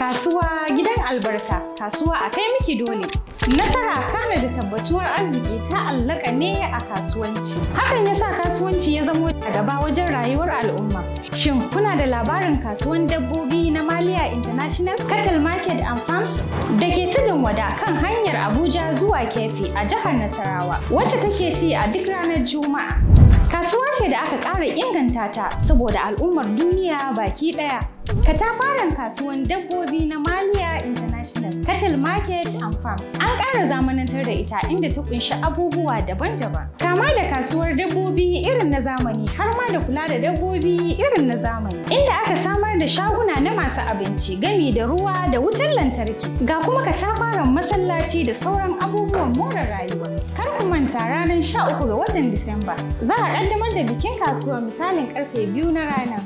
Kasuwa gidan albarka, kasuwa a kai miki dole. Nasara kana da tabbatuwar arziki ta allaka ne a kasuwanci. Hakan ya sa kasuwanci ya zamo a gaba wajen rayuwar al'umma. Shin kuna da labarin kasuwan dabbobi na Maliya International Cattle Market and Farms da ke tudun wada kan hanyar Abuja zuwa Kefi a jihar Nasarawa, wacce take ci a duk ranar Juma'a. Kasuwa ce da aka ƙara inganta ta saboda al'ummar duniya baki ɗaya. Katafaren kasuwan dabbobi na Maliya International Cattle Market and Farms an ƙara zamanantar da ita inda ta ƙunshi abubuwa daban-daban. Kama da kasuwar dabbobi irin na zamani har ma da kula da dabbobi irin na zamani. Inda aka samar da shaguna na masu abinci gami da ruwa da wutar lantarki. Ga kuma katafaren masallaci da sauran abubuwan more rayuwa. Kar ku manta ranar 13 ga watan Disamba za a ƙaddamar da bikin kasuwa misalin karfe 2 na rana.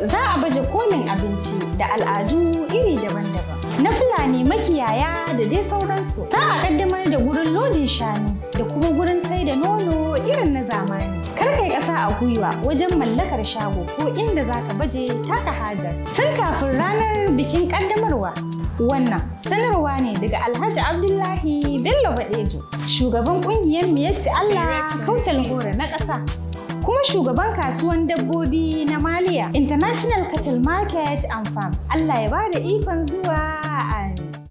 Za a baje kolin abinci da al'adu iri daban-daban na Fulani makiyaya da dai sauransu. Za a ƙaddamar da gurin lodin shanu da kuma gurin sai da nono irin na zamani. Kar kai ƙasa a gwiwa wajen mallakar shago ko inda za ka baje taka hajar tun kafin ranar bikin ƙaddamarwa. Wannan sanarwa ne daga Alhaji Abdullahi Bello Badejo, shugaban ƙungiyar Miyatti Allah Kautal Hore na ƙasa, kuma shugaban kasuwan dabbobi na Maliya International Cattle Market and Farm. Allah ya bada ikon zuwa.